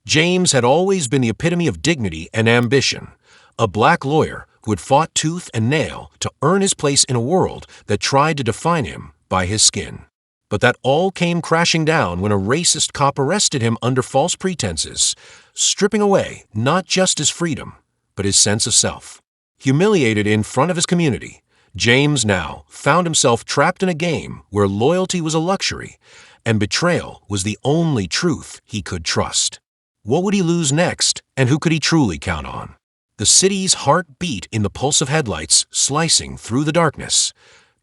James had always been the epitome of dignity and ambition, a black lawyer who had fought tooth and nail to earn his place in a world that tried to define him by his skin. But that all came crashing down when a racist cop arrested him under false pretenses, stripping away not just his freedom, but his sense of self. Humiliated in front of his community, James now found himself trapped in a game where loyalty was a luxury and betrayal was the only truth he could trust. What would he lose next, and who could he truly count on? The city's heart beat in the pulse of headlights slicing through the darkness,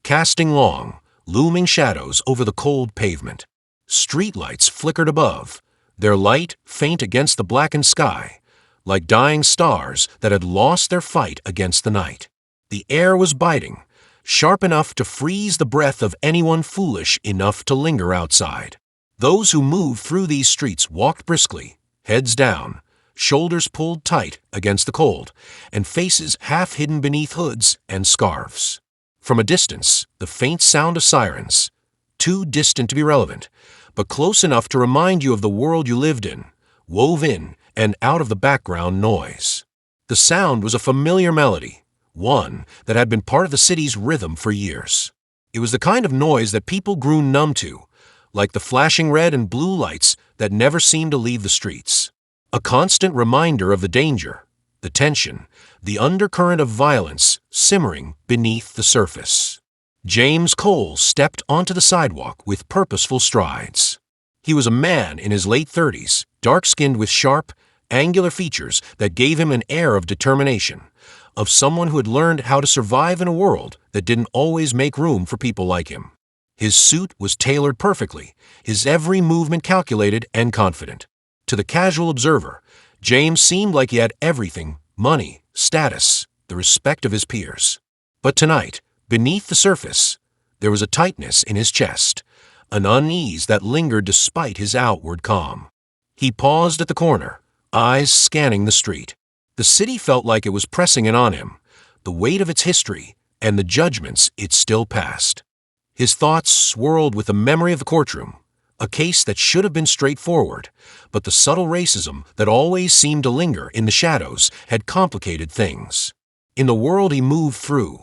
casting long, looming shadows over the cold pavement. Streetlights flickered above, their light faint against the blackened sky, like dying stars that had lost their fight against the night. The air was biting, sharp enough to freeze the breath of anyone foolish enough to linger outside. Those who moved through these streets walked briskly, heads down, shoulders pulled tight against the cold, and faces half hidden beneath hoods and scarves. From a distance, the faint sound of sirens, too distant to be relevant, but close enough to remind you of the world you lived in, wove in and out of the background noise. The sound was a familiar melody, one that had been part of the city's rhythm for years. It was the kind of noise that people grew numb to, like the flashing red and blue lights that never seemed to leave the streets. A constant reminder of the danger, the tension, the undercurrent of violence simmering beneath the surface. James Cole stepped onto the sidewalk with purposeful strides. He was a man in his late 30s, dark-skinned with sharp, angular features that gave him an air of determination, of someone who had learned how to survive in a world that didn't always make room for people like him. His suit was tailored perfectly, his every movement calculated and confident. To the casual observer, James seemed like he had everything: money, status, the respect of his peers. But tonight, beneath the surface, there was a tightness in his chest, an unease that lingered despite his outward calm. He paused at the corner, eyes scanning the street. The city felt like it was pressing in on him, the weight of its history and the judgments it still passed. His thoughts swirled with the memory of the courtroom, a case that should have been straightforward, but the subtle racism that always seemed to linger in the shadows had complicated things. In the world he moved through,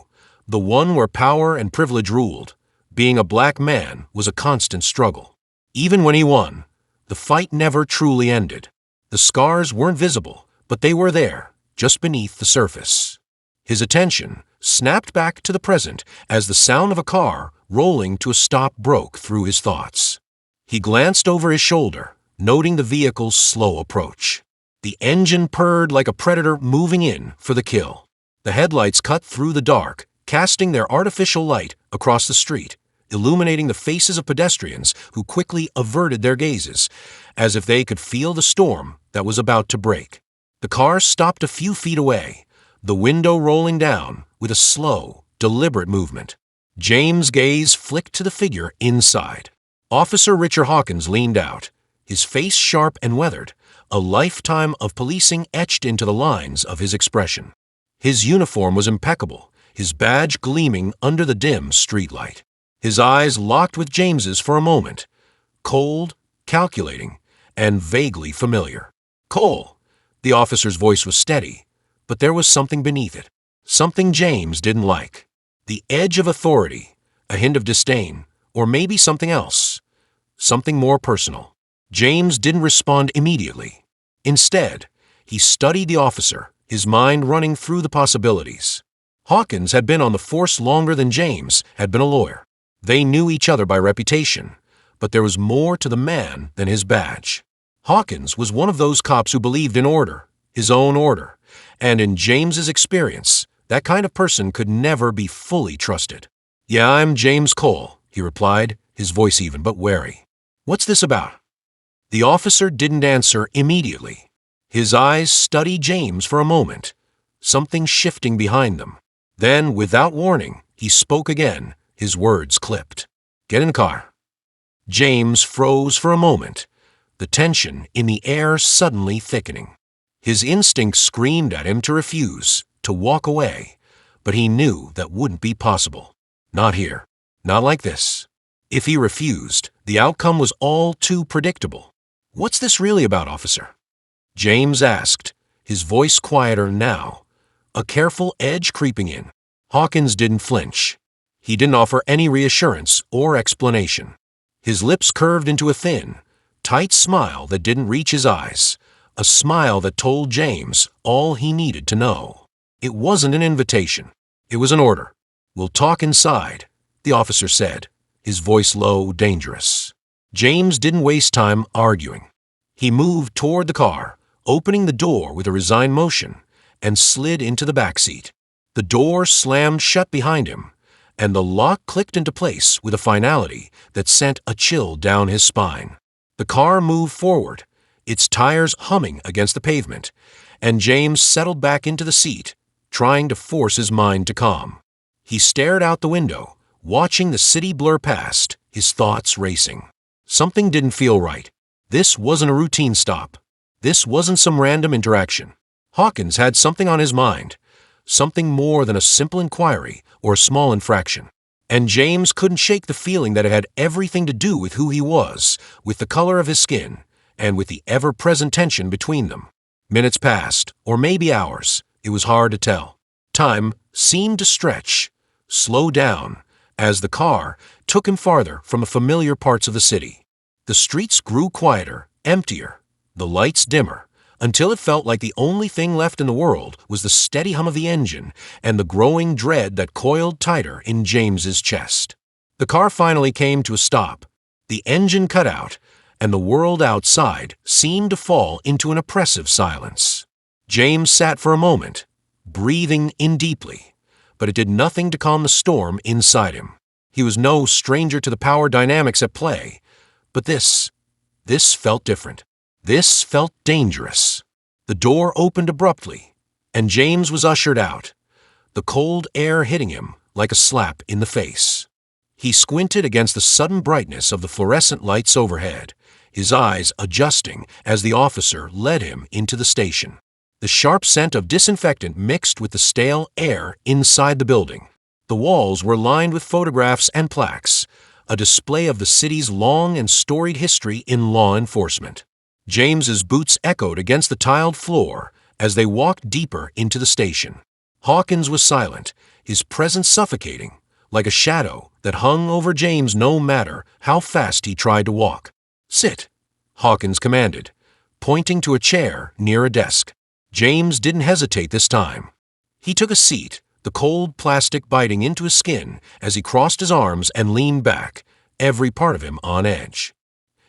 the one where power and privilege ruled, being a black man was a constant struggle. Even when he won, the fight never truly ended. The scars weren't visible, but they were there, just beneath the surface. His attention snapped back to the present as the sound of a car rolling to a stop broke through his thoughts. He glanced over his shoulder, noting the vehicle's slow approach. The engine purred like a predator moving in for the kill. The headlights cut through the dark, casting their artificial light across the street, illuminating the faces of pedestrians who quickly averted their gazes, as if they could feel the storm that was about to break. The car stopped a few feet away, the window rolling down with a slow, deliberate movement. James' gaze flicked to the figure inside. Officer Richard Hawkins leaned out, his face sharp and weathered, a lifetime of policing etched into the lines of his expression. His uniform was impeccable, his badge gleaming under the dim streetlight. His eyes locked with James's for a moment, cold, calculating, and vaguely familiar. "Cole!" The officer's voice was steady, but there was something beneath it, something James didn't like. The edge of authority, a hint of disdain, or maybe something else, something more personal. James didn't respond immediately. Instead, he studied the officer, his mind running through the possibilities. Hawkins had been on the force longer than James had been a lawyer. They knew each other by reputation, but there was more to the man than his badge. Hawkins was one of those cops who believed in order, his own order, and in James's experience, that kind of person could never be fully trusted. "Yeah, I'm James Cole," he replied, his voice even but wary. "What's this about?" The officer didn't answer immediately. His eyes studied James for a moment, something shifting behind them. Then, without warning, he spoke again, his words clipped. "Get in the car." James froze for a moment, the tension in the air suddenly thickening. His instinct screamed at him to refuse, to walk away, but he knew that wouldn't be possible. Not here. Not like this. If he refused, the outcome was all too predictable. "What's this really about, officer?" James asked, his voice quieter now, a careful edge creeping in. Hawkins didn't flinch. He didn't offer any reassurance or explanation. His lips curved into a thin, tight smile that didn't reach his eyes, a smile that told James all he needed to know. It wasn't an invitation. It was an order. "We'll talk inside," the officer said, his voice low, dangerous. James didn't waste time arguing. He moved toward the car, opening the door with a resigned motion, and slid into the back seat. The door slammed shut behind him, and the lock clicked into place with a finality that sent a chill down his spine. The car moved forward, its tires humming against the pavement, and James settled back into the seat, trying to force his mind to calm. He stared out the window, watching the city blur past, his thoughts racing. Something didn't feel right. This wasn't a routine stop. This wasn't some random interaction. Hawkins had something on his mind, something more than a simple inquiry or a small infraction. And James couldn't shake the feeling that it had everything to do with who he was, with the color of his skin, and with the ever-present tension between them. Minutes passed, or maybe hours. It was hard to tell. Time seemed to stretch, slow down, as the car took him farther from the familiar parts of the city. The streets grew quieter, emptier, the lights dimmer, until it felt like the only thing left in the world was the steady hum of the engine and the growing dread that coiled tighter in James's chest. The car finally came to a stop. The engine cut out, and the world outside seemed to fall into an oppressive silence. James sat for a moment, breathing in deeply, but it did nothing to calm the storm inside him. He was no stranger to the power dynamics at play, but this felt different. This felt dangerous. The door opened abruptly, and James was ushered out, the cold air hitting him like a slap in the face. He squinted against the sudden brightness of the fluorescent lights overhead, his eyes adjusting as the officer led him into the station. The sharp scent of disinfectant mixed with the stale air inside the building. The walls were lined with photographs and plaques, a display of the city's long and storied history in law enforcement. James's boots echoed against the tiled floor as they walked deeper into the station. Hawkins was silent, his presence suffocating, like a shadow that hung over James no matter how fast he tried to walk. "Sit," Hawkins commanded, pointing to a chair near a desk. James didn't hesitate this time. He took a seat, the cold plastic biting into his skin as he crossed his arms and leaned back, every part of him on edge.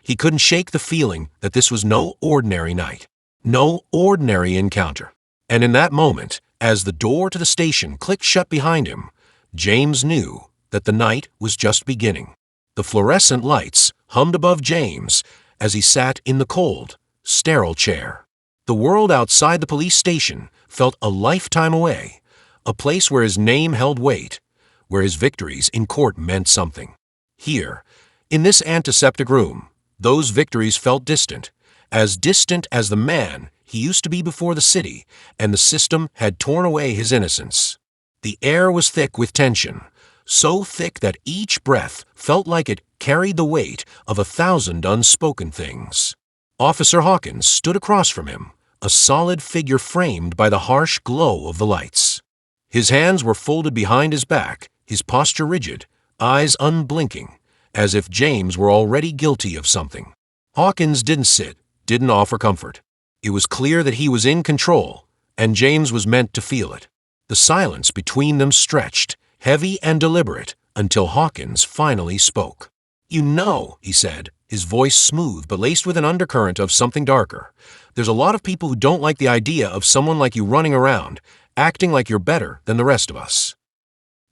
He couldn't shake the feeling that this was no ordinary night, no ordinary encounter. And in that moment, as the door to the station clicked shut behind him, James knew that the night was just beginning. The fluorescent lights hummed above James as he sat in the cold, sterile chair. The world outside the police station felt a lifetime away, a place where his name held weight, where his victories in court meant something. Here, in this antiseptic room, those victories felt distant as the man he used to be before the city and the system had torn away his innocence. The air was thick with tension, so thick that each breath felt like it carried the weight of 1,000 unspoken things. Officer Hawkins stood across from him, a solid figure framed by the harsh glow of the lights. His hands were folded behind his back, his posture rigid, eyes unblinking, as if James were already guilty of something. Hawkins didn't sit, didn't offer comfort. It was clear that he was in control, and James was meant to feel it. The silence between them stretched, heavy and deliberate, until Hawkins finally spoke. "You know," he said, his voice smooth but laced with an undercurrent of something darker, "there's a lot of people who don't like the idea of someone like you running around, acting like you're better than the rest of us."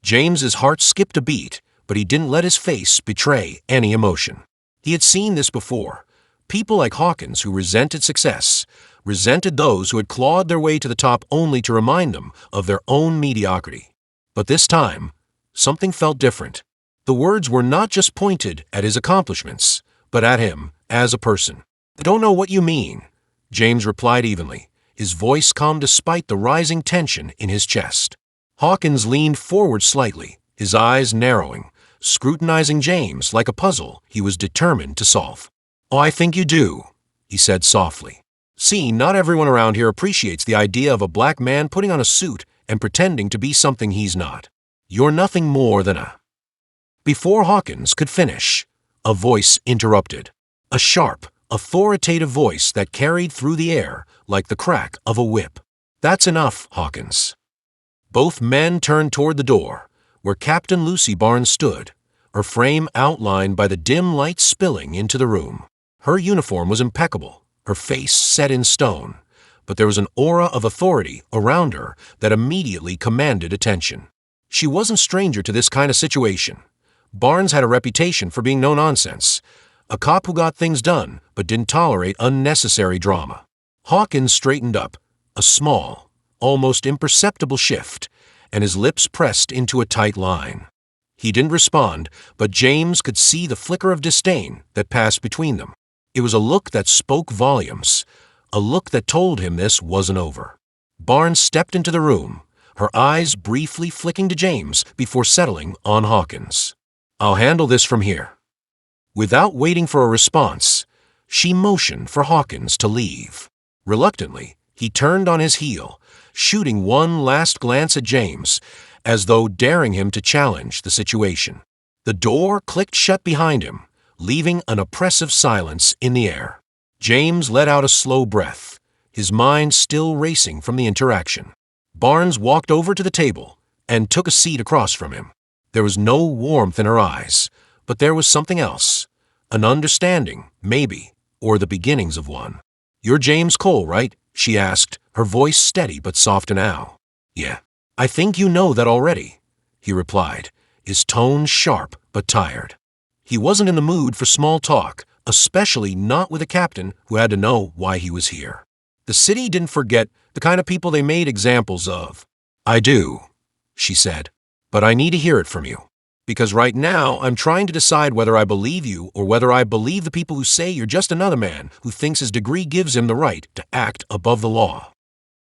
James's heart skipped a beat, but he didn't let his face betray any emotion. He had seen this before. People like Hawkins who resented success, resented those who had clawed their way to the top only to remind them of their own mediocrity. But this time, something felt different. The words were not just pointed at his accomplishments, but at him as a person. "I don't know what you mean," James replied evenly, his voice calm despite the rising tension in his chest. Hawkins leaned forward slightly, his eyes narrowing, scrutinizing James like a puzzle he was determined to solve. "Oh, I think you do," he said softly. See, not everyone around here appreciates the idea of a black man putting on a suit and pretending to be something he's not. You're nothing more than a—" Before Hawkins could finish, a voice interrupted. A sharp, authoritative voice that carried through the air like the crack of a whip. "That's enough, Hawkins." Both men turned toward the door, where Captain Lucy Barnes stood, her frame outlined by the dim light spilling into the room. Her uniform was impeccable, her face set in stone, but there was an aura of authority around her that immediately commanded attention. She wasn't stranger to this kind of situation. Barnes had a reputation for being no-nonsense, a cop who got things done but didn't tolerate unnecessary drama. Hawkins straightened up, a small, almost imperceptible shift, and his lips pressed into a tight line. He didn't respond, but James could see the flicker of disdain that passed between them. It was a look that spoke volumes, a look that told him this wasn't over. Barnes stepped into the room, her eyes briefly flicking to James before settling on Hawkins. "I'll handle this from here." Without waiting for a response, she motioned for Hawkins to leave. Reluctantly, he turned on his heel, shooting one last glance at James, as though daring him to challenge the situation. The door clicked shut behind him, leaving an oppressive silence in the air. James let out a slow breath, his mind still racing from the interaction. Barnes walked over to the table and took a seat across from him. There was no warmth in her eyes, but there was something else. An understanding, maybe, or the beginnings of one. "You're James Cole, right?" she asked, her voice steady but soft now. "Yeah. I think you know that already," he replied, his tone sharp but tired. He wasn't in the mood for small talk, especially not with a captain who had to know why he was here. The city didn't forget the kind of people they made examples of. "I do," she said, "but I need to hear it from you. Because right now, I'm trying to decide whether I believe you or whether I believe the people who say you're just another man who thinks his degree gives him the right to act above the law."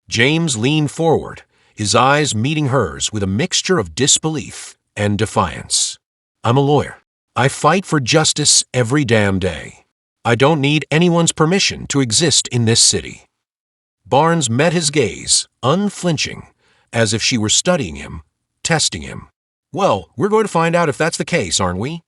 James leaned forward, his eyes meeting hers with a mixture of disbelief and defiance. "I'm a lawyer. I fight for justice every damn day. I don't need anyone's permission to exist in this city." Barnes met his gaze, unflinching, as if she were studying him, testing him. "Well, we're going to find out if that's the case, aren't we?"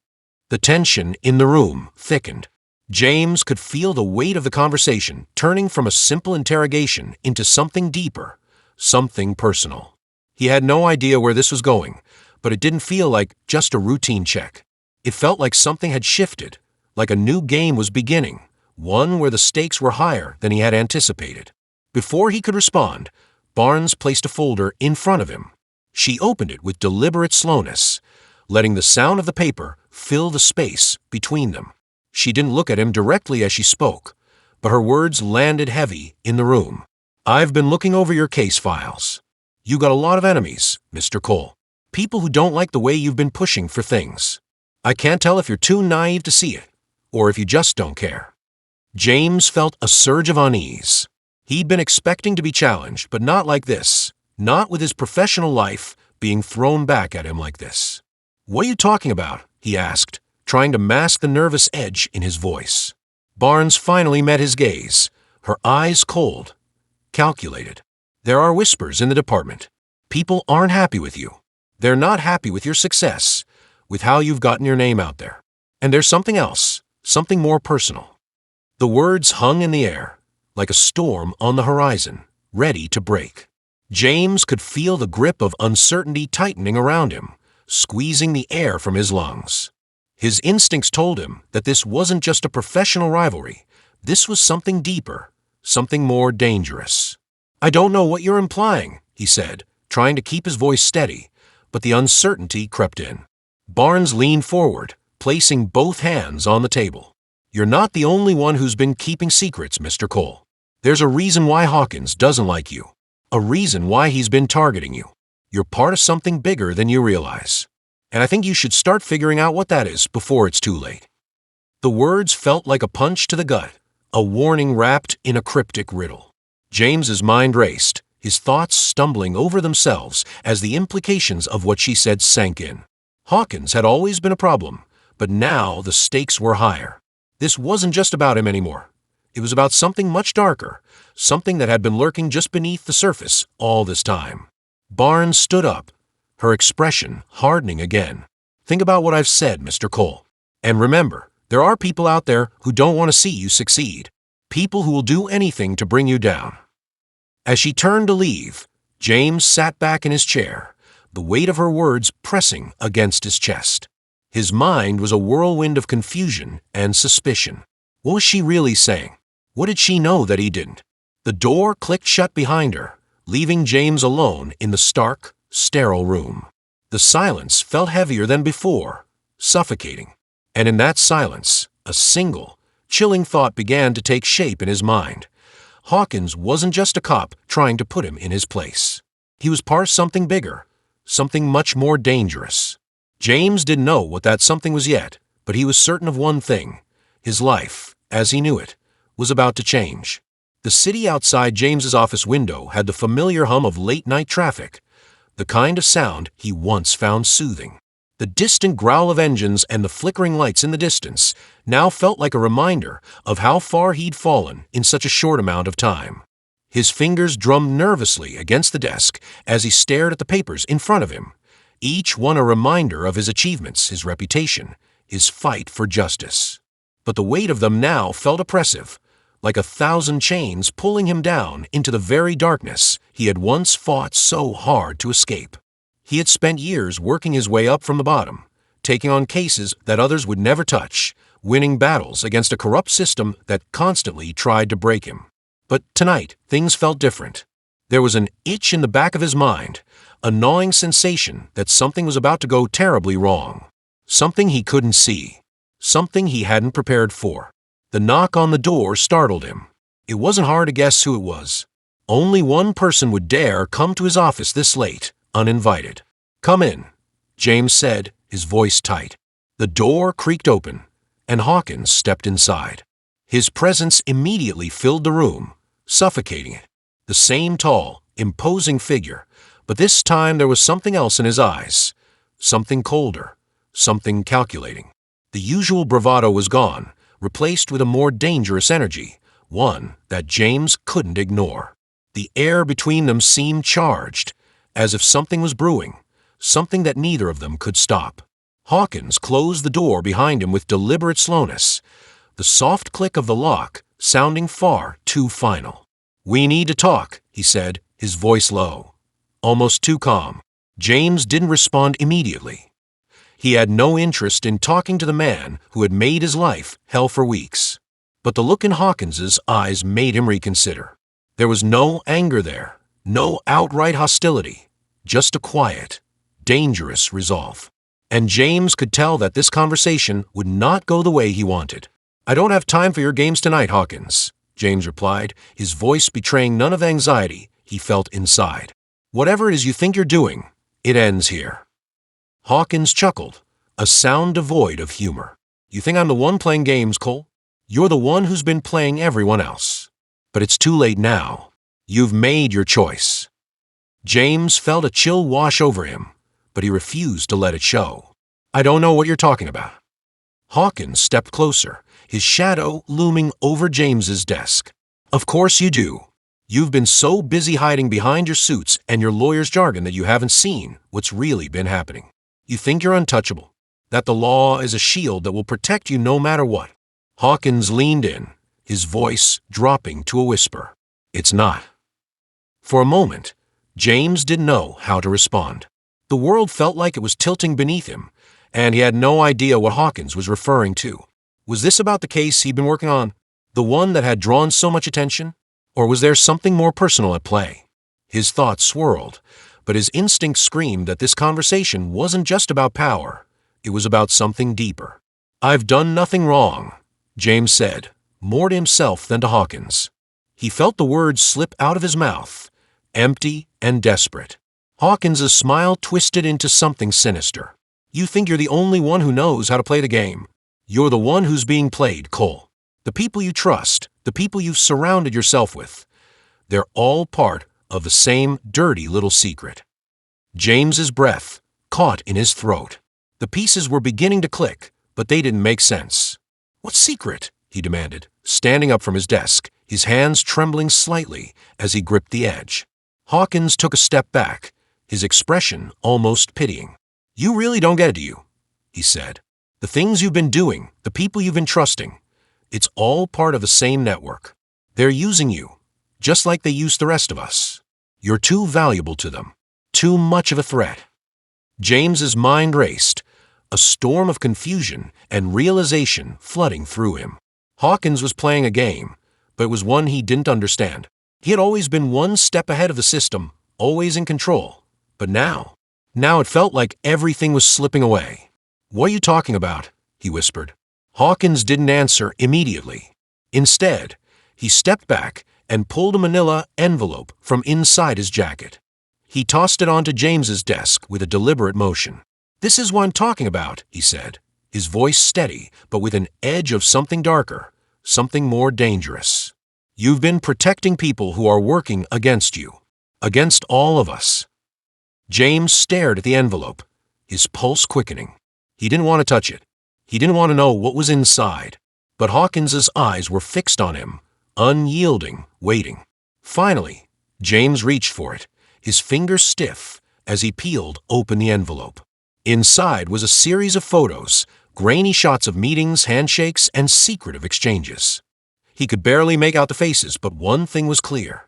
The tension in the room thickened. James could feel the weight of the conversation turning from a simple interrogation into something deeper, something personal. He had no idea where this was going, but it didn't feel like just a routine check. It felt like something had shifted, like a new game was beginning, one where the stakes were higher than he had anticipated. Before he could respond, Barnes placed a folder in front of him. She opened it with deliberate slowness, letting the sound of the paper fill the space between them. She didn't look at him directly as she spoke, but her words landed heavy in the room. "I've been looking over your case files. You got a lot of enemies, Mr. Cole. People who don't like the way you've been pushing for things. I can't tell if you're too naive to see it, or if you just don't care." James felt a surge of unease. He'd been expecting to be challenged, but not like this. Not with his professional life being thrown back at him like this. "What are you talking about?" he asked, trying to mask the nervous edge in his voice. Barnes finally met his gaze, her eyes cold, calculated. "There are whispers in the department. People aren't happy with you. They're not happy with your success, with how you've gotten your name out there. And there's something else, something more personal." The words hung in the air, like a storm on the horizon, ready to break. James could feel the grip of uncertainty tightening around him, squeezing the air from his lungs. His instincts told him that this wasn't just a professional rivalry. This was something deeper, something more dangerous. "I don't know what you're implying," he said, trying to keep his voice steady, but the uncertainty crept in. Barnes leaned forward, placing both hands on the table. "You're not the only one who's been keeping secrets, Mr. Cole. There's a reason why Hawkins doesn't like you. A reason why he's been targeting you. You're part of something bigger than you realize. And I think you should start figuring out what that is before it's too late." The words felt like a punch to the gut, a warning wrapped in a cryptic riddle. James's mind raced, his thoughts stumbling over themselves as the implications of what she said sank in. Hawkins had always been a problem, but now the stakes were higher. This wasn't just about him anymore. It was about something much darker, something that had been lurking just beneath the surface all this time. Barnes stood up, her expression hardening again. "Think about what I've said, Mr. Cole. And remember, there are people out there who don't want to see you succeed. People who will do anything to bring you down." As she turned to leave, James sat back in his chair, the weight of her words pressing against his chest. His mind was a whirlwind of confusion and suspicion. What was she really saying? What did she know that he didn't? The door clicked shut behind her, leaving James alone in the stark, sterile room. The silence felt heavier than before, suffocating. And in that silence, a single, chilling thought began to take shape in his mind. Hawkins wasn't just a cop trying to put him in his place. He was part of something bigger, something much more dangerous. James didn't know what that something was yet, but he was certain of one thing. His life, as he knew it, was about to change. The city outside James's office window had the familiar hum of late-night traffic, the kind of sound he once found soothing. The distant growl of engines and the flickering lights in the distance now felt like a reminder of how far he'd fallen in such a short amount of time. His fingers drummed nervously against the desk as he stared at the papers in front of him, each one a reminder of his achievements, his reputation, his fight for justice. But the weight of them now felt oppressive, like 1,000 chains pulling him down into the very darkness he had once fought so hard to escape. He had spent years working his way up from the bottom, taking on cases that others would never touch, winning battles against a corrupt system that constantly tried to break him. But tonight, things felt different. There was an itch in the back of his mind, a gnawing sensation that something was about to go terribly wrong. Something he couldn't see, something he hadn't prepared for. The knock on the door startled him. It wasn't hard to guess who it was. Only one person would dare come to his office this late, uninvited. "Come in," James said, his voice tight. The door creaked open, and Hawkins stepped inside. His presence immediately filled the room, suffocating it. The same tall, imposing figure, but this time there was something else in his eyes, something colder, something calculating. The usual bravado was gone, replaced with a more dangerous energy, one that James couldn't ignore. The air between them seemed charged, as if something was brewing, something that neither of them could stop. Hawkins closed the door behind him with deliberate slowness, the soft click of the lock sounding far too final. "We need to talk," he said, his voice low, almost too calm. James didn't respond immediately. He had no interest in talking to the man who had made his life hell for weeks. But the look in Hawkins's eyes made him reconsider. There was no anger there, no outright hostility, just a quiet, dangerous resolve. And James could tell that this conversation would not go the way he wanted. "I don't have time for your games tonight, Hawkins," James replied, his voice betraying none of the anxiety he felt inside. "Whatever it is you think you're doing, it ends here." Hawkins chuckled, a sound devoid of humor. "You think I'm the one playing games, Cole? You're the one who's been playing everyone else. But it's too late now. You've made your choice." James felt a chill wash over him, but he refused to let it show. "I don't know what you're talking about." Hawkins stepped closer, his shadow looming over James's desk. "Of course you do. You've been so busy hiding behind your suits and your lawyer's jargon that you haven't seen what's really been happening. You think you're untouchable, that the law is a shield that will protect you no matter what." Hawkins leaned in, his voice dropping to a whisper. "It's not." For a moment, James didn't know how to respond. The world felt like it was tilting beneath him, and he had no idea what Hawkins was referring to. Was this about the case he'd been working on, the one that had drawn so much attention? Or was there something more personal at play? His thoughts swirled, but his instincts screamed that this conversation wasn't just about power. It was about something deeper. "I've done nothing wrong," James said, more to himself than to Hawkins. He felt the words slip out of his mouth, empty and desperate. Hawkins's smile twisted into something sinister. "You think you're the only one who knows how to play the game. You're the one who's being played, Cole. The people you trust, the people you've surrounded yourself with, they're all part of the same dirty little secret." James's breath caught in his throat. The pieces were beginning to click, but they didn't make sense. "What secret?" he demanded, standing up from his desk, his hands trembling slightly as he gripped the edge. Hawkins took a step back, his expression almost pitying. "You really don't get it, do you?" he said. "The things you've been doing, the people you've been trusting, it's all part of the same network. They're using you, just like they used the rest of us. You're too valuable to them, too much of a threat." James's mind raced, a storm of confusion and realization flooding through him. Hawkins was playing a game, but it was one he didn't understand. He had always been one step ahead of the system, always in control. But now it felt like everything was slipping away. "What are you talking about?" he whispered. Hawkins didn't answer immediately. Instead, he stepped back and pulled a manila envelope from inside his jacket. He tossed it onto James's desk with a deliberate motion. "This is what I'm talking about," he said, his voice steady but with an edge of something darker, something more dangerous. "You've been protecting people who are working against you, against all of us." James stared at the envelope, his pulse quickening. He didn't want to touch it. He didn't want to know what was inside. But Hawkins's eyes were fixed on him, unyielding, waiting. Finally, James reached for it, his fingers stiff as he peeled open the envelope. Inside was a series of photos, grainy shots of meetings, handshakes, and secretive exchanges. He could barely make out the faces, but one thing was clear.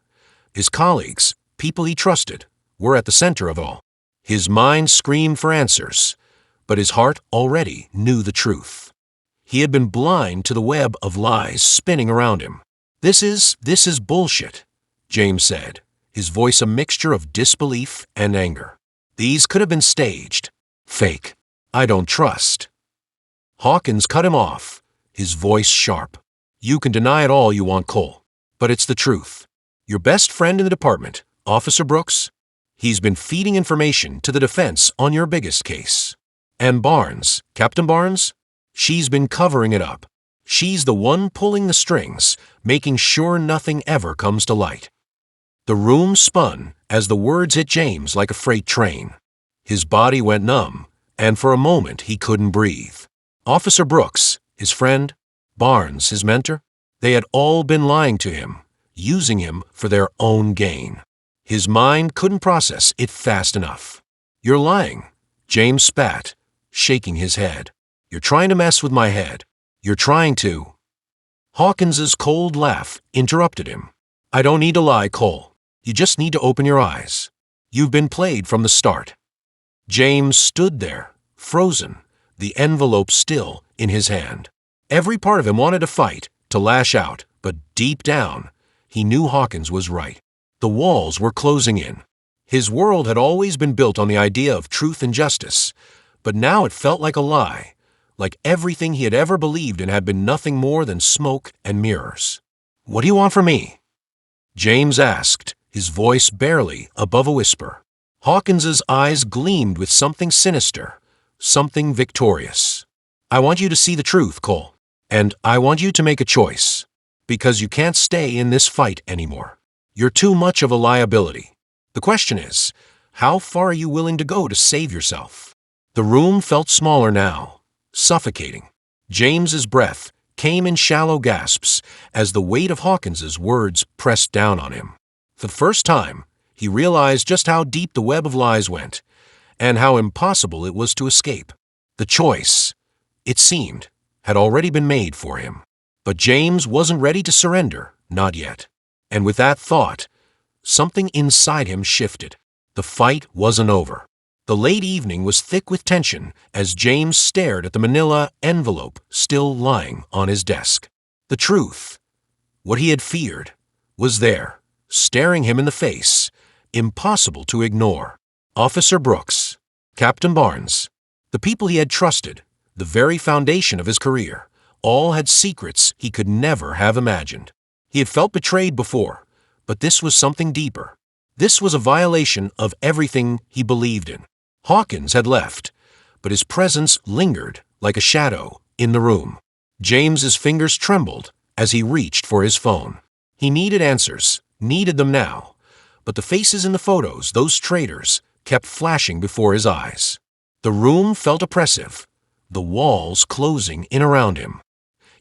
His colleagues, people he trusted, were at the center of it all. His mind screamed for answers, but his heart already knew the truth. He had been blind to the web of lies spinning around him. This is bullshit," James said, his voice a mixture of disbelief and anger. "These could have been staged. Fake. I don't trust." Hawkins cut him off, his voice sharp. "You can deny it all you want, Cole, but it's the truth. Your best friend in the department, Officer Brooks, he's been feeding information to the defense on your biggest case. And Barnes, Captain Barnes, she's been covering it up. She's the one pulling the strings, making sure nothing ever comes to light." The room spun as the words hit James like a freight train. His body went numb, and for a moment he couldn't breathe. Officer Brooks, his friend, Barnes, his mentor, they had all been lying to him, using him for their own gain. His mind couldn't process it fast enough. "You're lying," James spat, shaking his head. "You're trying to mess with my head. You're trying to—" Hawkins's cold laugh interrupted him. "I don't need to lie, Cole. You just need to open your eyes. You've been played from the start." James stood there, frozen, the envelope still in his hand. Every part of him wanted to fight, to lash out, but deep down, he knew Hawkins was right. The walls were closing in. His world had always been built on the idea of truth and justice, but now it felt like a lie, like everything he had ever believed in had been nothing more than smoke and mirrors. "What do you want from me?" James asked, his voice barely above a whisper. Hawkins's eyes gleamed with something sinister, something victorious. "I want you to see the truth, Cole, and I want you to make a choice, because you can't stay in this fight anymore. You're too much of a liability. The question is, how far are you willing to go to save yourself?" The room felt smaller now, suffocating. James's breath came in shallow gasps as the weight of Hawkins's words pressed down on him. For the first time, he realized just how deep the web of lies went, and how impossible it was to escape. The choice, it seemed, had already been made for him. But James wasn't ready to surrender, not yet. And with that thought, something inside him shifted. The fight wasn't over. The late evening was thick with tension as James stared at the manila envelope still lying on his desk. The truth, what he had feared, was there, staring him in the face, impossible to ignore. Officer Brooks, Captain Barnes, the people he had trusted, the very foundation of his career, all had secrets he could never have imagined. He had felt betrayed before, but this was something deeper. This was a violation of everything he believed in. Hawkins had left, but his presence lingered like a shadow in the room. James's fingers trembled as he reached for his phone. He needed answers, needed them now, but the faces in the photos, those traitors, kept flashing before his eyes. The room felt oppressive, the walls closing in around him.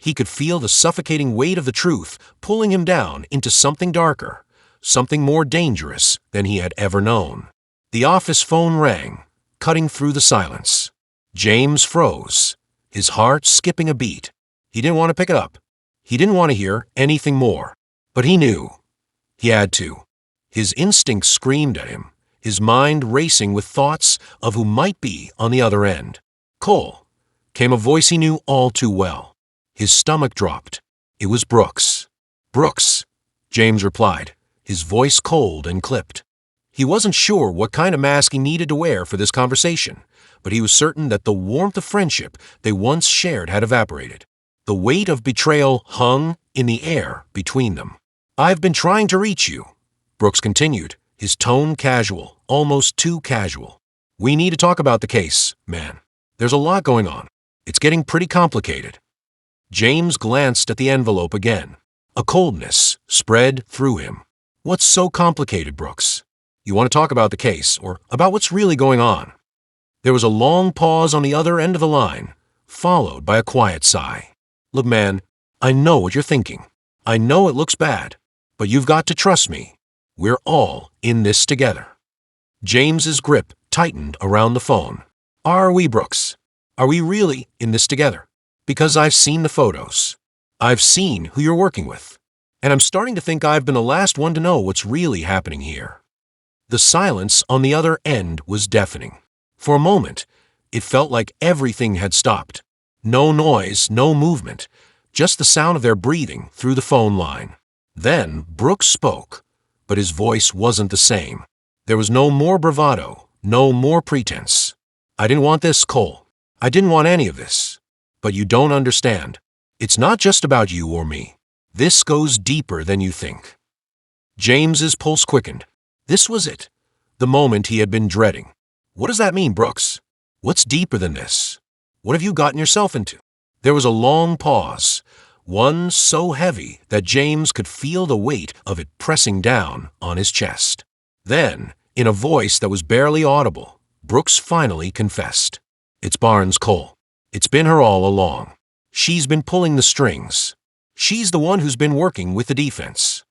He could feel the suffocating weight of the truth pulling him down into something darker, something more dangerous than he had ever known. The office phone rang, cutting through the silence. James froze, his heart skipping a beat. He didn't want to pick it up. He didn't want to hear anything more. But he knew. He had to. His instinct screamed at him, his mind racing with thoughts of who might be on the other end. "Cole," came a voice he knew all too well. His stomach dropped. It was Brooks. "Brooks," James replied, his voice cold and clipped. He wasn't sure what kind of mask he needed to wear for this conversation, but he was certain that the warmth of friendship they once shared had evaporated. The weight of betrayal hung in the air between them. "I've been trying to reach you," Brooks continued, his tone casual, almost too casual. "We need to talk about the case, man. There's a lot going on. It's getting pretty complicated." James glanced at the envelope again. A coldness spread through him. "What's so complicated, Brooks? You want to talk about the case, or about what's really going on?" There was a long pause on the other end of the line, followed by a quiet sigh. "Look, man, I know what you're thinking. I know it looks bad, but you've got to trust me. We're all in this together." James's grip tightened around the phone. "Are we, Brooks? Are we really in this together? Because I've seen the photos. I've seen who you're working with. And I'm starting to think I've been the last one to know what's really happening here." The silence on the other end was deafening. For a moment, it felt like everything had stopped. No noise, no movement, just the sound of their breathing through the phone line. Then Brooks spoke, but his voice wasn't the same. There was no more bravado, no more pretense. "I didn't want this, Cole. I didn't want any of this. But you don't understand. It's not just about you or me. This goes deeper than you think." James's pulse quickened. This was it, the moment he had been dreading. "What does that mean, Brooks? What's deeper than this? What have you gotten yourself into?" There was a long pause, one so heavy that James could feel the weight of it pressing down on his chest. Then, in a voice that was barely audible, Brooks finally confessed. "It's Barnes, Cole. It's been her all along. She's been pulling the strings. She's the one who's been working with the defense."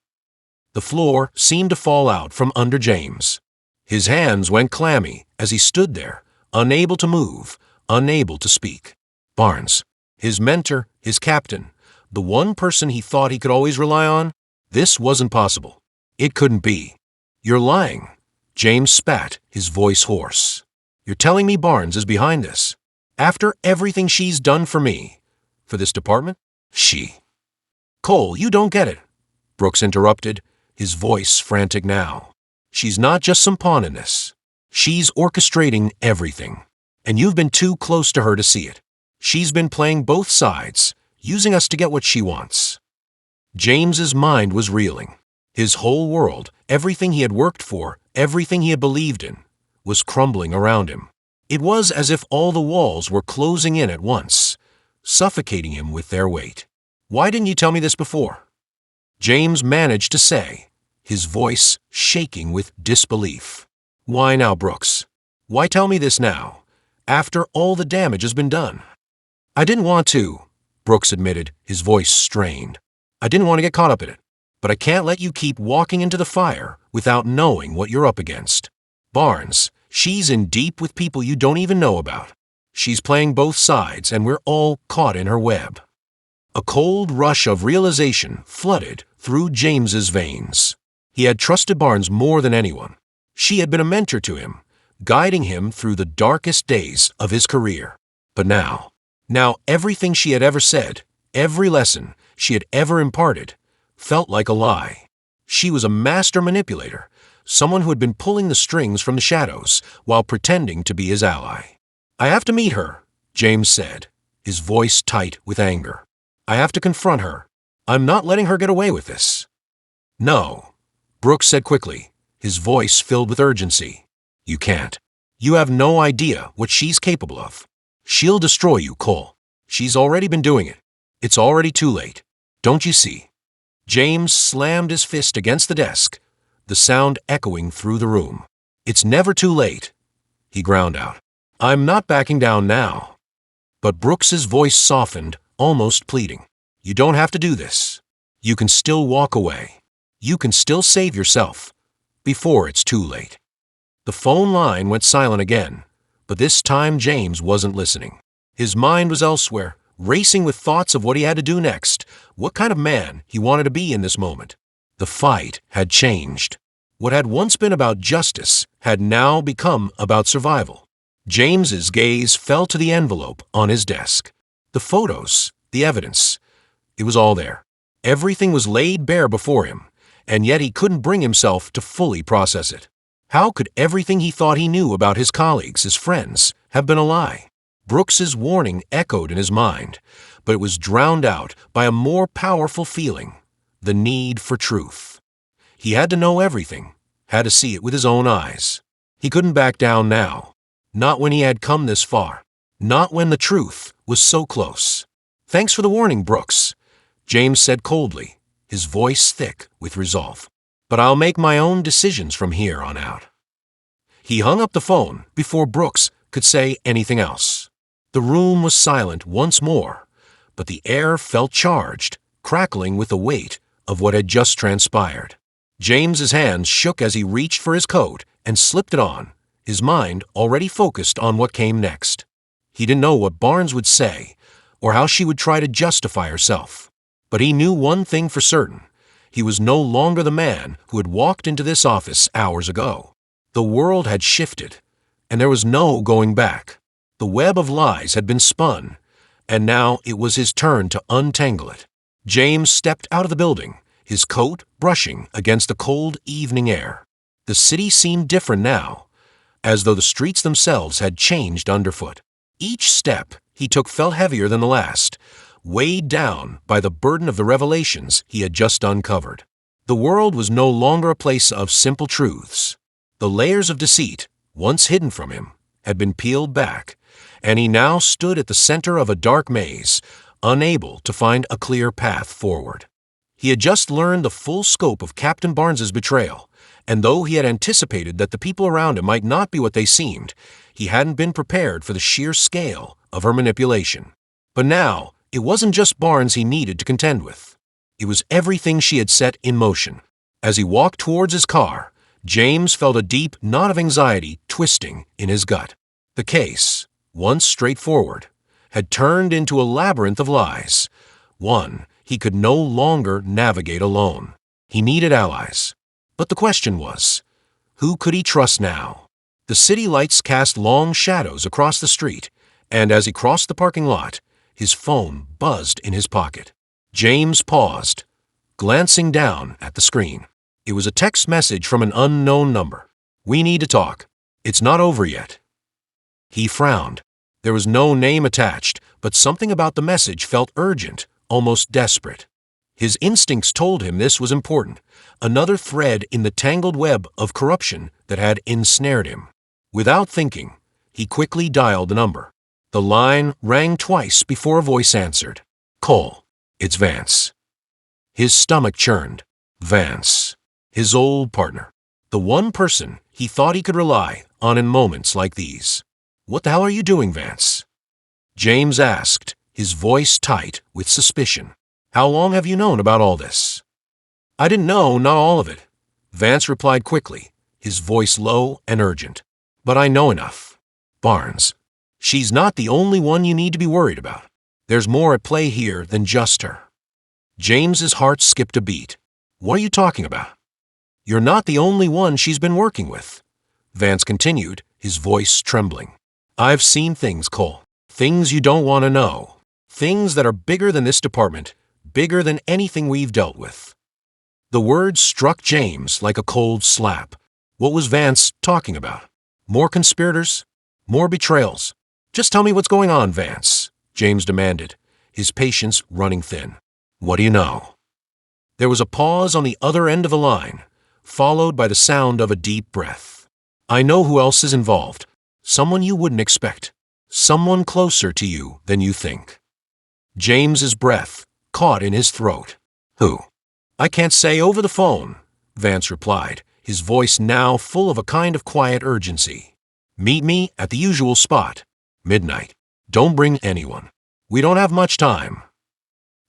The floor seemed to fall out from under James. His hands went clammy as he stood there, unable to move, unable to speak. Barnes, his mentor, his captain, the one person he thought he could always rely on? This wasn't possible. It couldn't be. "You're lying." James spat, his voice hoarse. "You're telling me Barnes is behind this? After everything she's done for me? For this department? She." "Cole, you don't get it," Brooks interrupted, his voice frantic now. "She's not just some pawn in this. She's orchestrating everything. And you've been too close to her to see it. She's been playing both sides, using us to get what she wants." James's mind was reeling. His whole world, everything he had worked for, everything he had believed in, was crumbling around him. It was as if all the walls were closing in at once, suffocating him with their weight. "Why didn't you tell me this before?" James managed to say, his voice shaking with disbelief. "Why now, Brooks? Why tell me this now, after all the damage has been done?" "I didn't want to," Brooks admitted, his voice strained. "I didn't want to get caught up in it. But I can't let you keep walking into the fire without knowing what you're up against. Barnes, she's in deep with people you don't even know about. She's playing both sides, and we're all caught in her web." A cold rush of realization flooded through James's veins. He had trusted Barnes more than anyone. She had been a mentor to him, guiding him through the darkest days of his career. But now everything she had ever said, every lesson she had ever imparted, felt like a lie. She was a master manipulator, someone who had been pulling the strings from the shadows while pretending to be his ally. "I have to meet her," James said, his voice tight with anger. "I have to confront her. I'm not letting her get away with this." "No," Brooks said quickly, his voice filled with urgency. "You can't. You have no idea what she's capable of. She'll destroy you, Cole. She's already been doing it. It's already too late. Don't you see?" James slammed his fist against the desk, the sound echoing through the room. "It's never too late," he ground out. "I'm not backing down now." But Brooks's voice softened, almost pleading. You don't have to do this. You can still walk away. You can still save yourself before it's too late." The phone line went silent again, but this time James wasn't listening. His mind was elsewhere, racing with thoughts of what he had to do next, what kind of man he wanted to be in this moment. The fight had changed. What had once been about justice had now become about survival. James's gaze fell to the envelope on his desk. The photos, the evidence, it was all there. Everything was laid bare before him, and yet he couldn't bring himself to fully process it. How could everything he thought he knew about his colleagues, his friends, have been a lie? Brooks's warning echoed in his mind, but it was drowned out by a more powerful feeling, the need for truth. He had to know everything, had to see it with his own eyes. He couldn't back down now, not when he had come this far, not when the truth was so close. "Thanks for the warning, Brooks," James said coldly, his voice thick with resolve. "But I'll make my own decisions from here on out." He hung up the phone before Brooks could say anything else. The room was silent once more, but the air felt charged, crackling with the weight of what had just transpired. James's hands shook as he reached for his coat and slipped it on, his mind already focused on what came next. He didn't know what Barnes would say or how she would try to justify herself, but he knew one thing for certain. He was no longer the man who had walked into this office hours ago. The world had shifted, and there was no going back. The web of lies had been spun, and now it was his turn to untangle it. James stepped out of the building, his coat brushing against the cold evening air. The city seemed different now, as though the streets themselves had changed underfoot. Each step he took felt heavier than the last, weighed down by the burden of the revelations he had just uncovered. The world was no longer a place of simple truths. The layers of deceit, once hidden from him, had been peeled back, and he now stood at the center of a dark maze, unable to find a clear path forward. He had just learned the full scope of Captain Barnes's betrayal, and though he had anticipated that the people around him might not be what they seemed, he hadn't been prepared for the sheer scale of her manipulation. But now, it wasn't just Barnes he needed to contend with. It was everything she had set in motion. As he walked towards his car, James felt a deep knot of anxiety twisting in his gut. The case, once straightforward, had turned into a labyrinth of lies, one he could no longer navigate alone. He needed allies. But the question was, who could he trust now? The city lights cast long shadows across the street, and as he crossed the parking lot, his phone buzzed in his pocket. James paused, glancing down at the screen. It was a text message from an unknown number. "We need to talk. It's not over yet." He frowned. There was no name attached, but something about the message felt urgent, almost desperate. His instincts told him this was important, another thread in the tangled web of corruption that had ensnared him. Without thinking, he quickly dialed the number. The line rang twice before a voice answered. "Cole, it's Vance." His stomach churned. Vance, his old partner, the one person he thought he could rely on in moments like these. "What the hell are you doing, Vance?" James asked, his voice tight with suspicion. "How long have you known about all this?" "I didn't know, not all of it," Vance replied quickly, his voice low and urgent. "But I know enough. Barnes, she's not the only one you need to be worried about. There's more at play here than just her." James's heart skipped a beat. "What are you talking about?" "You're not the only one she's been working with," Vance continued, his voice trembling. "I've seen things, Cole. Things you don't want to know. Things that are bigger than this department, bigger than anything we've dealt with." The words struck James like a cold slap. What was Vance talking about? More conspirators? More betrayals? "Just tell me what's going on, Vance," James demanded, his patience running thin. "What do you know?" There was a pause on the other end of the line, followed by the sound of a deep breath. "I know who else is involved. Someone you wouldn't expect. Someone closer to you than you think." James's breath caught in his throat. "Who?" "I can't say over the phone," Vance replied, his voice now full of a kind of quiet urgency. "Meet me at the usual spot. Midnight. Don't bring anyone. We don't have much time."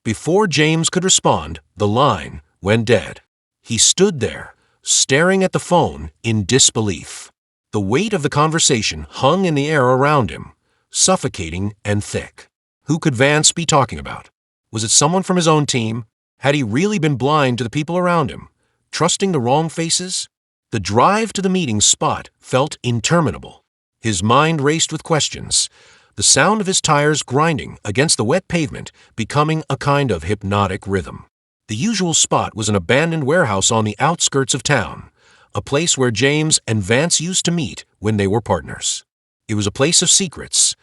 Before James could respond, the line went dead. He stood there, staring at the phone in disbelief. The weight of the conversation hung in the air around him, suffocating and thick. Who could Vance be talking about? Was it someone from his own team? Had he really been blind to the people around him, trusting the wrong faces? The drive to the meeting spot felt interminable. His mind raced with questions, the sound of his tires grinding against the wet pavement becoming a kind of hypnotic rhythm. The usual spot was an abandoned warehouse on the outskirts of town, a place where James and Vance used to meet when they were partners. It was a place of secrets,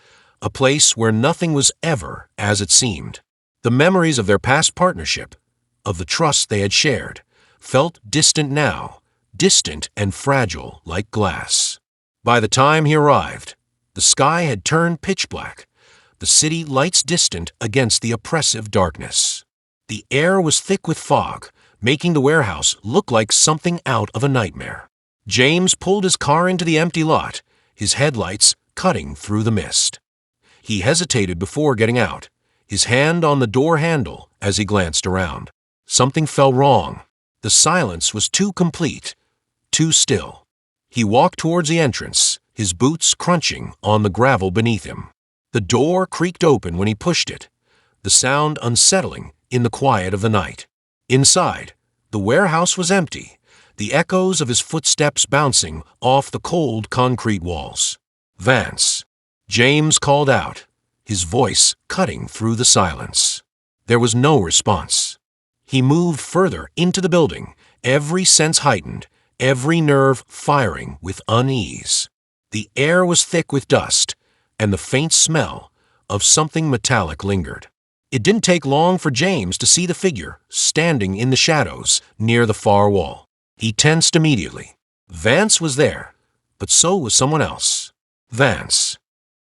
a place where nothing was ever as it seemed. The memories of their past partnership, of the trust they had shared, felt distant now, distant and fragile like glass. By the time he arrived, the sky had turned pitch black, the city lights distant against the oppressive darkness. The air was thick with fog, making the warehouse look like something out of a nightmare. James pulled his car into the empty lot, his headlights cutting through the mist. He hesitated before getting out, his hand on the door handle as he glanced around. Something felt wrong. The silence was too complete, too still. He walked towards the entrance, his boots crunching on the gravel beneath him. The door creaked open when he pushed it, the sound unsettling in the quiet of the night. Inside, the warehouse was empty, the echoes of his footsteps bouncing off the cold concrete walls. "Vance," James called out, his voice cutting through the silence. There was no response. He moved further into the building, every sense heightened, every nerve firing with unease. The air was thick with dust, and the faint smell of something metallic lingered. It didn't take long for James to see the figure standing in the shadows near the far wall. He tensed immediately. Vance was there, but so was someone else. "Vance,"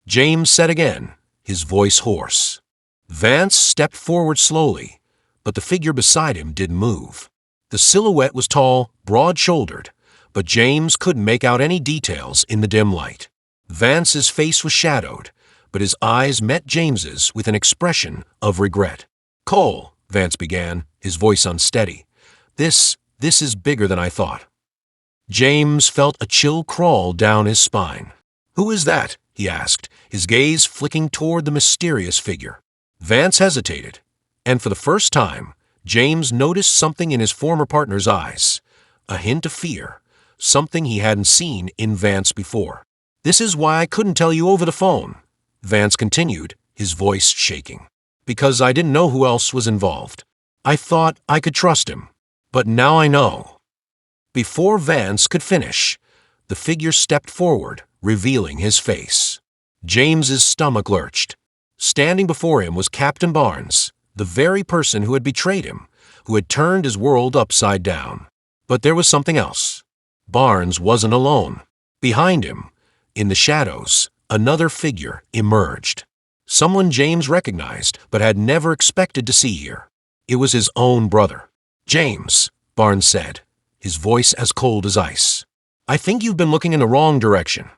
James said again, his voice hoarse. Vance stepped forward slowly, but the figure beside him didn't move. The silhouette was tall, broad-shouldered, but James couldn't make out any details in the dim light. Vance's face was shadowed, but his eyes met James's with an expression of regret. "Cole," Vance began, his voice unsteady. This is bigger than I thought." James felt a chill crawl down his spine. "Who is that?" he asked, his gaze flicking toward the mysterious figure. Vance hesitated, and for the first time, James noticed something in his former partner's eyes, a hint of fear, something he hadn't seen in Vance before. "This is why I couldn't tell you over the phone," Vance continued, his voice shaking. "Because I didn't know who else was involved. I thought I could trust him, but now I know." Before Vance could finish, the figure stepped forward, revealing his face. James's stomach lurched. Standing before him was Captain Barnes, the very person who had betrayed him, who had turned his world upside down. But there was something else. Barnes wasn't alone. Behind him, in the shadows, another figure emerged. Someone James recognized but had never expected to see here. It was his own brother. "James," Barnes said, his voice as cold as ice, "I think you've been looking in the wrong direction."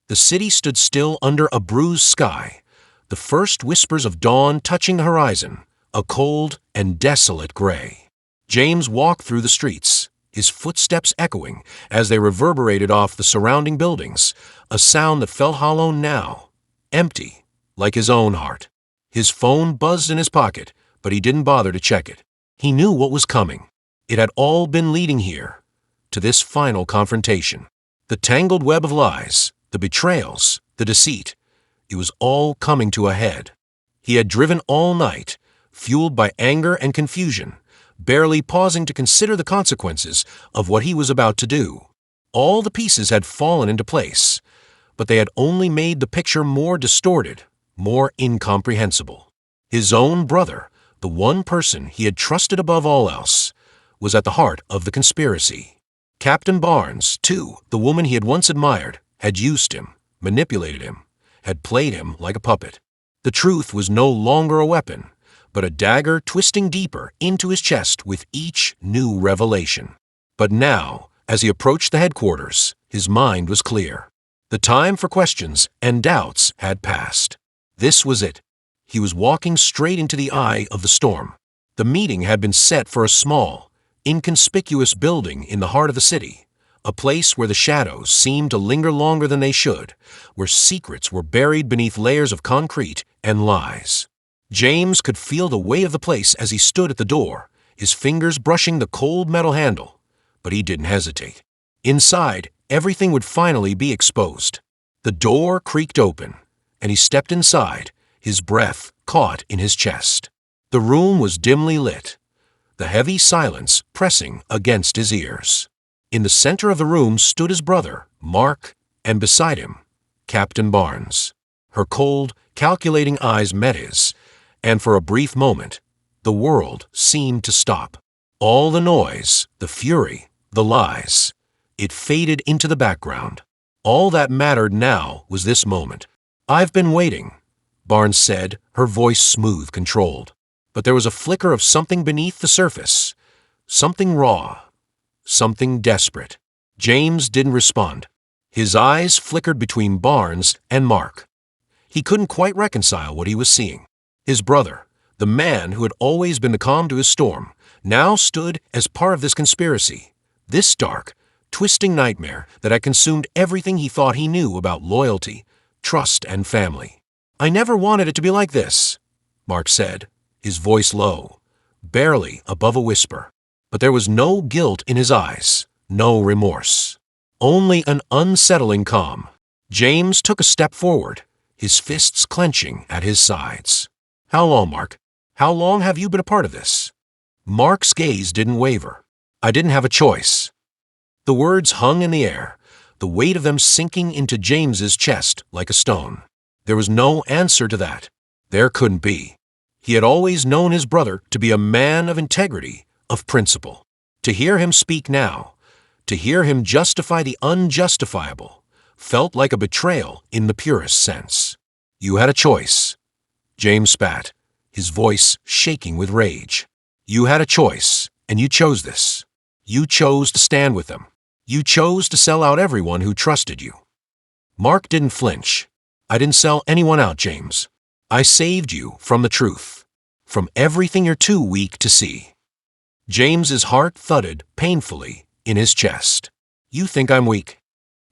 The city stood still under a bruised sky, the first whispers of dawn touching the horizon, a cold and desolate gray. James walked through the streets, his footsteps echoing as they reverberated off the surrounding buildings, a sound that felt hollow now, empty, like his own heart. His phone buzzed in his pocket, but he didn't bother to check it. He knew what was coming. It had all been leading here, to this final confrontation. The tangled web of lies, the betrayals, the deceit, it was all coming to a head. He had driven all night, fueled by anger and confusion, barely pausing to consider the consequences of what he was about to do. All the pieces had fallen into place, but they had only made the picture more distorted, more incomprehensible. His own brother, the one person he had trusted above all else, was at the heart of the conspiracy. Captain Barnes, too, the woman he had once admired, had used him, manipulated him, had played him like a puppet. The truth was no longer a weapon, but a dagger twisting deeper into his chest with each new revelation. But now, as he approached the headquarters, his mind was clear. The time for questions and doubts had passed. This was it. He was walking straight into the eye of the storm. The meeting had been set for a small, inconspicuous building in the heart of the city, a place where the shadows seemed to linger longer than they should, where secrets were buried beneath layers of concrete and lies. James could feel the weight of the place as he stood at the door, his fingers brushing the cold metal handle, but he didn't hesitate. Inside, everything would finally be exposed. The door creaked open, and he stepped inside, his breath caught in his chest. The room was dimly lit, the heavy silence pressing against his ears. In the center of the room stood his brother, Mark, and beside him, Captain Barnes. Her cold, calculating eyes met his, and for a brief moment, the world seemed to stop. All the noise, the fury, the lies, it faded into the background. All that mattered now was this moment. "I've been waiting," Barnes said, her voice smooth, controlled. But there was a flicker of something beneath the surface, something raw, something desperate. James didn't respond. His eyes flickered between Barnes and Mark. He couldn't quite reconcile what he was seeing. His brother, the man who had always been the calm to his storm, now stood as part of this conspiracy, this dark, twisting nightmare that had consumed everything he thought he knew about loyalty, trust, and family. "I never wanted it to be like this," Mark said, his voice low, barely above a whisper. But there was no guilt in his eyes, no remorse, only an unsettling calm. James took a step forward, his fists clenching at his sides. "How long, Mark? How long have you been a part of this?" Mark's gaze didn't waver. "I didn't have a choice." The words hung in the air, the weight of them sinking into James's chest like a stone. There was no answer to that. There couldn't be. He had always known his brother to be a man of integrity, of principle. To hear him speak now, to hear him justify the unjustifiable, felt like a betrayal in the purest sense. "You had a choice," James spat, his voice shaking with rage. "You had a choice, and you chose this. You chose to stand with them. You chose to sell out everyone who trusted you." Mark didn't flinch. "I didn't sell anyone out, James. I saved you from the truth, from everything you're too weak to see." James's heart thudded painfully in his chest. "You think I'm weak?"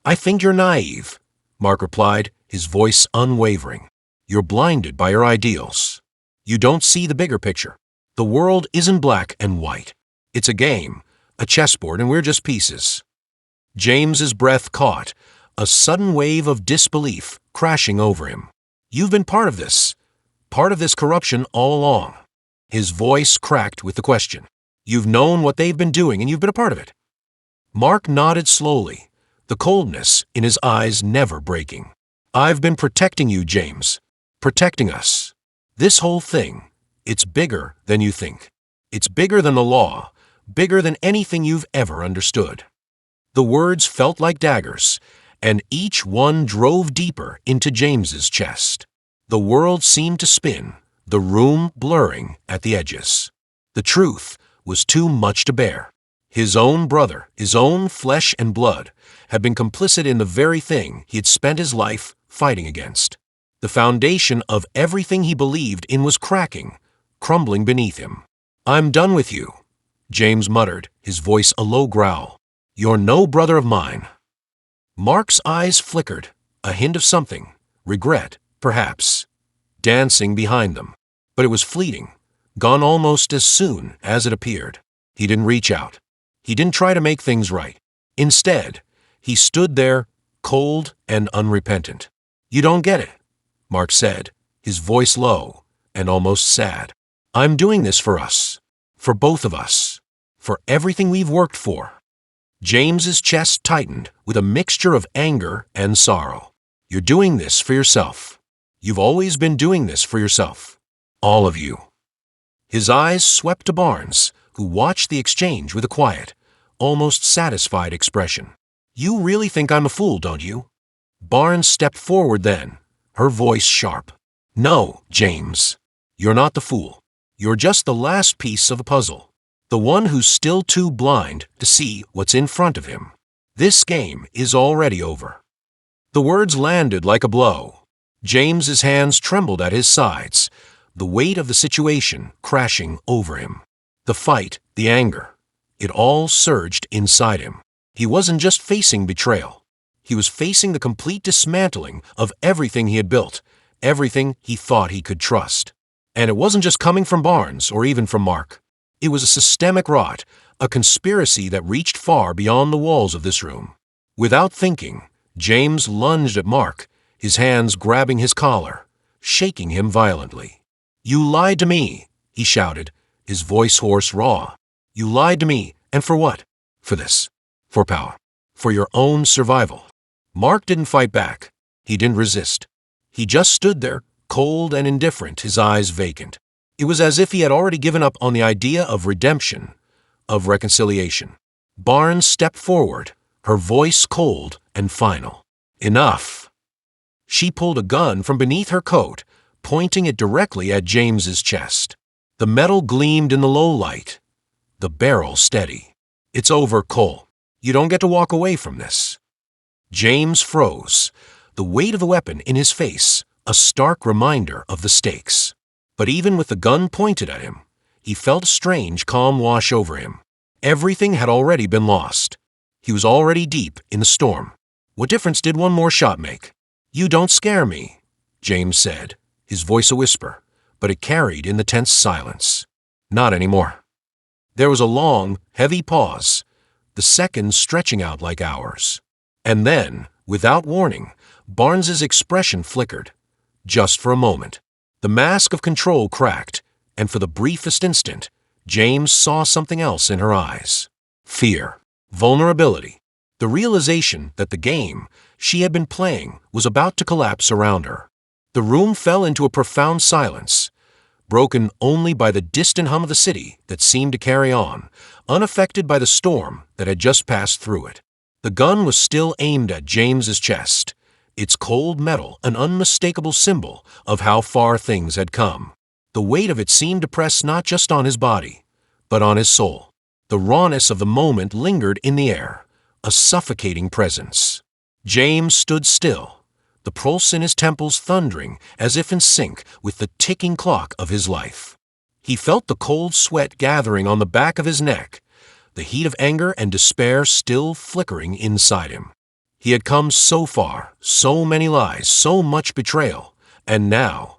"I think you're naive," Mark replied, his voice unwavering. "You're blinded by your ideals. You don't see the bigger picture. The world isn't black and white. It's a game, a chessboard, and we're just pieces." James's breath caught, a sudden wave of disbelief crashing over him. "You've been part of this corruption all along." His voice cracked with the question. "You've known what they've been doing and you've been a part of it." Mark nodded slowly, the coldness in his eyes never breaking. "I've been protecting you, James. Protecting us. This whole thing, it's bigger than you think. It's bigger than the law, bigger than anything you've ever understood." The words felt like daggers, and each one drove deeper into James's chest. The world seemed to spin, the room blurring at the edges. The truth was too much to bear. His own brother, his own flesh and blood, had been complicit in the very thing he had spent his life fighting against. The foundation of everything he believed in was cracking, crumbling beneath him. "I'm done with you," James muttered, his voice a low growl. "You're no brother of mine." Mark's eyes flickered, a hint of something, regret, perhaps, dancing behind them. But it was fleeting, gone almost as soon as it appeared. He didn't reach out. He didn't try to make things right. Instead, he stood there, cold and unrepentant. "You don't get it," Mark said, his voice low and almost sad. "I'm doing this for us, for both of us, for everything we've worked for." James's chest tightened with a mixture of anger and sorrow. "You're doing this for yourself. You've always been doing this for yourself. All of you." His eyes swept to Barnes, who watched the exchange with a quiet, almost satisfied expression. "You really think I'm a fool, don't you?" Barnes stepped forward then, her voice sharp. "No, James. You're not the fool. You're just the last piece of the puzzle. The one who's still too blind to see what's in front of him. This game is already over." The words landed like a blow. James's hands trembled at his sides, the weight of the situation crashing over him. The fight, the anger, it all surged inside him. He wasn't just facing betrayal. He was facing the complete dismantling of everything he had built, everything he thought he could trust. And it wasn't just coming from Barnes or even from Mark. It was a systemic rot, a conspiracy that reached far beyond the walls of this room. Without thinking, James lunged at Mark, his hands grabbing his collar, shaking him violently. "You lied to me," he shouted, his voice hoarse, raw. "You lied to me, and for what? For this. For power. For your own survival." Mark didn't fight back. He didn't resist. He just stood there, cold and indifferent, his eyes vacant. It was as if he had already given up on the idea of redemption, of reconciliation. Barnes stepped forward, her voice cold and final. "Enough." She pulled a gun from beneath her coat, pointing it directly at James's chest. The metal gleamed in the low light, the barrel steady. "It's over, Cole. You don't get to walk away from this." James froze, the weight of the weapon in his face, a stark reminder of the stakes. But even with the gun pointed at him, he felt a strange calm wash over him. Everything had already been lost. He was already deep in the storm. What difference did one more shot make? "You don't scare me," James said, his voice a whisper, but it carried in the tense silence. "Not anymore." There was a long, heavy pause, the seconds stretching out like hours. And then, without warning, Barnes's expression flickered. Just for a moment. The mask of control cracked, and for the briefest instant, James saw something else in her eyes. Fear, vulnerability, the realization that the game she had been playing was about to collapse around her. The room fell into a profound silence, broken only by the distant hum of the city that seemed to carry on, unaffected by the storm that had just passed through it. The gun was still aimed at James's chest, its cold metal an unmistakable symbol of how far things had come. The weight of it seemed to press not just on his body, but on his soul. The rawness of the moment lingered in the air, a suffocating presence. James stood still, the pulse in his temples thundering as if in sync with the ticking clock of his life. He felt the cold sweat gathering on the back of his neck, the heat of anger and despair still flickering inside him. He had come so far, so many lies, so much betrayal, and now,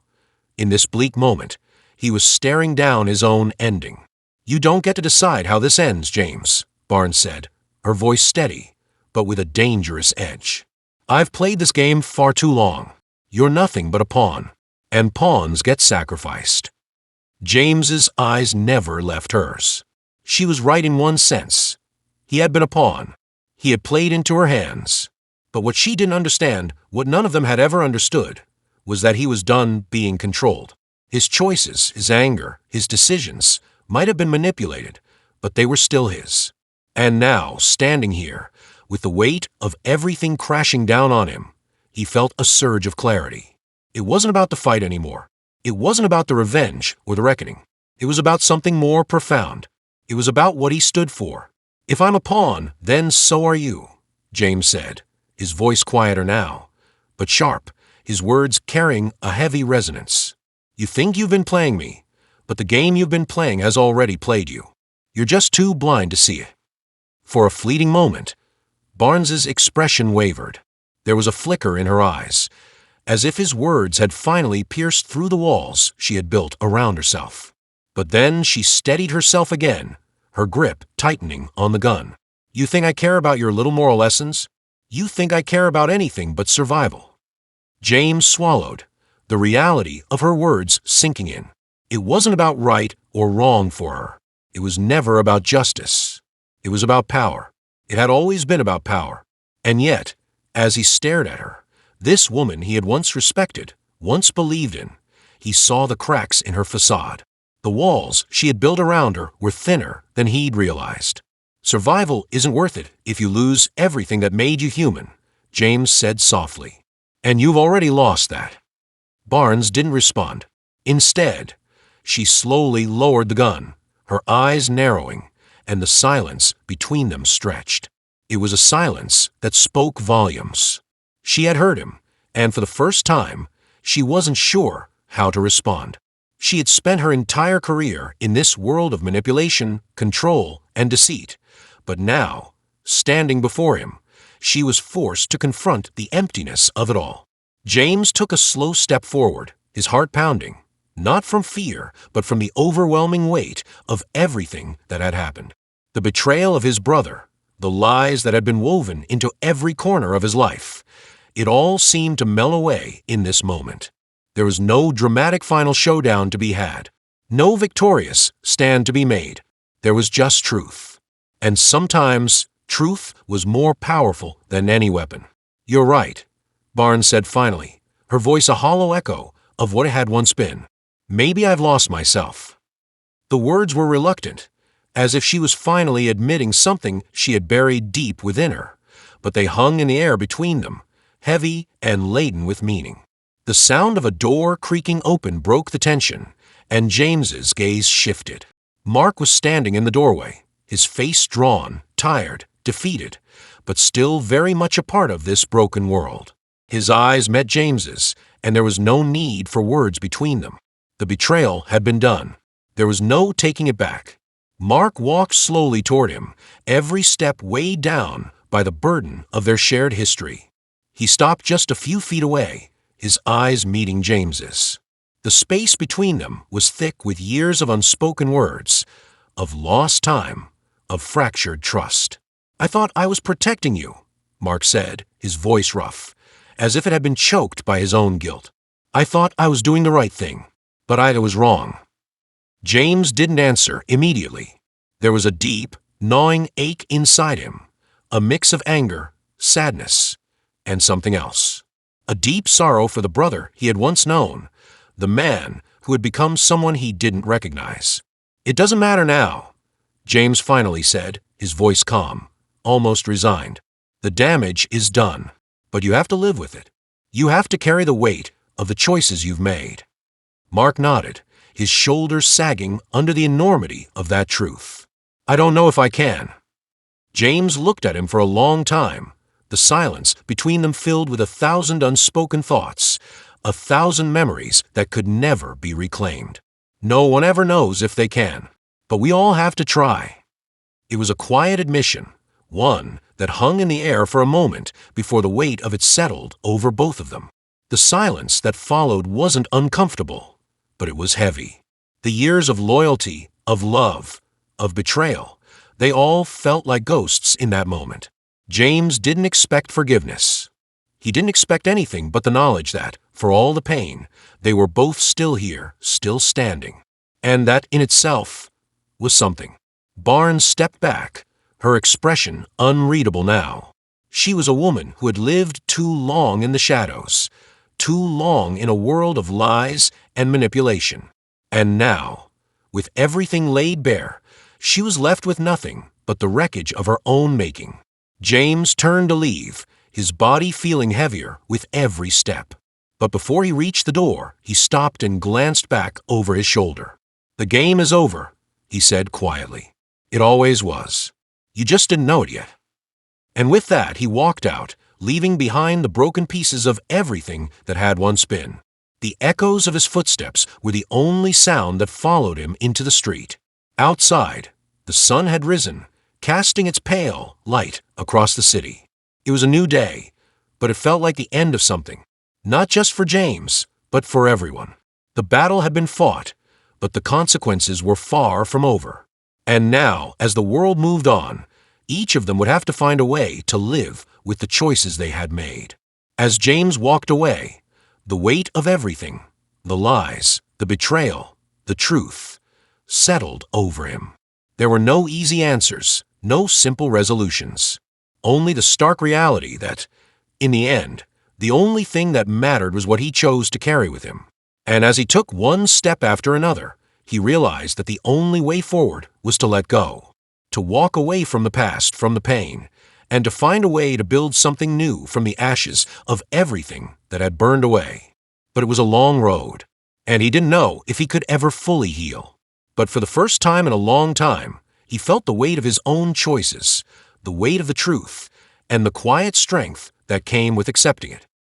in this bleak moment, he was staring down his own ending. "You don't get to decide how this ends, James," Barnes said, her voice steady, but with a dangerous edge. "I've played this game far too long. You're nothing but a pawn, and pawns get sacrificed." James's eyes never left hers. She was right in one sense. He had been a pawn. He had played into her hands. But what she didn't understand, what none of them had ever understood, was that he was done being controlled. His choices, his anger, his decisions might have been manipulated, but they were still his. And now, standing here, with the weight of everything crashing down on him, he felt a surge of clarity. It wasn't about the fight anymore. It wasn't about the revenge or the reckoning. It was about something more profound. It was about what he stood for. "If I'm a pawn, then so are you," James said, his voice quieter now, but sharp, his words carrying a heavy resonance. "You think you've been playing me, but the game you've been playing has already played you. You're just too blind to see it." For a fleeting moment, Barnes's expression wavered. There was a flicker in her eyes, as if his words had finally pierced through the walls she had built around herself. But then she steadied herself again, her grip tightening on the gun. "You think I care about your little moral lessons? You think I care about anything but survival." James swallowed, the reality of her words sinking in. It wasn't about right or wrong for her. It was never about justice. It was about power. It had always been about power. And yet, as he stared at her, this woman he had once respected, once believed in, he saw the cracks in her facade. The walls she had built around her were thinner than he'd realized. "Survival isn't worth it if you lose everything that made you human," James said softly. "And you've already lost that." Barnes didn't respond. Instead, she slowly lowered the gun, her eyes narrowing, and the silence between them stretched. It was a silence that spoke volumes. She had heard him, and for the first time, she wasn't sure how to respond. She had spent her entire career in this world of manipulation, control, and deceit. But now, standing before him, she was forced to confront the emptiness of it all. James took a slow step forward, his heart pounding, not from fear, but from the overwhelming weight of everything that had happened. The betrayal of his brother, the lies that had been woven into every corner of his life. It all seemed to melt away in this moment. There was no dramatic final showdown to be had, no victorious stand to be made. There was just truth. And sometimes truth was more powerful than any weapon. "You're right," Barnes said finally, her voice a hollow echo of what it had once been. "Maybe I've lost myself." The words were reluctant, as if she was finally admitting something she had buried deep within her, but they hung in the air between them, heavy and laden with meaning. The sound of a door creaking open broke the tension, and James's gaze shifted. Mark was standing in the doorway, his face drawn, tired, defeated, but still very much a part of this broken world. His eyes met James's, and there was no need for words between them. The betrayal had been done. There was no taking it back. Mark walked slowly toward him, every step weighed down by the burden of their shared history. He stopped just a few feet away, his eyes meeting James's. The space between them was thick with years of unspoken words, of lost time, of fractured trust. "I thought I was protecting you," Mark said, his voice rough, as if it had been choked by his own guilt. "I thought I was doing the right thing, but I was wrong." James didn't answer immediately. There was a deep, gnawing ache inside him, a mix of anger, sadness, and something else. A deep sorrow for the brother he had once known, the man who had become someone he didn't recognize. "It doesn't matter now," James finally said, his voice calm, almost resigned. "The damage is done, but you have to live with it. You have to carry the weight of the choices you've made." Mark nodded, his shoulders sagging under the enormity of that truth. "I don't know if I can." James looked at him for a long time, the silence between them filled with 1,000 unspoken thoughts, 1,000 memories that could never be reclaimed. No one ever knows if they can, but we all have to try. It was a quiet admission, one that hung in the air for a moment before the weight of it settled over both of them. The silence that followed wasn't uncomfortable, but it was heavy. The years of loyalty, of love, of betrayal, they all felt like ghosts in that moment. James didn't expect forgiveness. He didn't expect anything but the knowledge that, for all the pain, they were both still here, still standing. And that in itself was something. Barnes stepped back, her expression unreadable now. She was a woman who had lived too long in the shadows, too long in a world of lies and manipulation. And now, with everything laid bare, she was left with nothing but the wreckage of her own making. James turned to leave, his body feeling heavier with every step. But before he reached the door, he stopped and glanced back over his shoulder. "The game is over," he said quietly. "It always was. You just didn't know it yet." And with that, he walked out, leaving behind the broken pieces of everything that had once been. The echoes of his footsteps were the only sound that followed him into the street. Outside, the sun had risen, casting its pale light across the city. It was a new day, but it felt like the end of something, not just for James, but for everyone. The battle had been fought, but the consequences were far from over. And now, as the world moved on, each of them would have to find a way to live with the choices they had made. As James walked away, the weight of everything, the lies, the betrayal, the truth, settled over him. There were no easy answers, no simple resolutions. Only the stark reality that, in the end, the only thing that mattered was what he chose to carry with him. And as he took one step after another, he realized that the only way forward was to let go, to walk away from the past, from the pain, and to find a way to build something new from the ashes of everything that had burned away. But it was a long road, and he didn't know if he could ever fully heal. But for the first time in a long time, he felt the weight of his own choices, the weight of the truth, and the quiet strength that came with accepting it.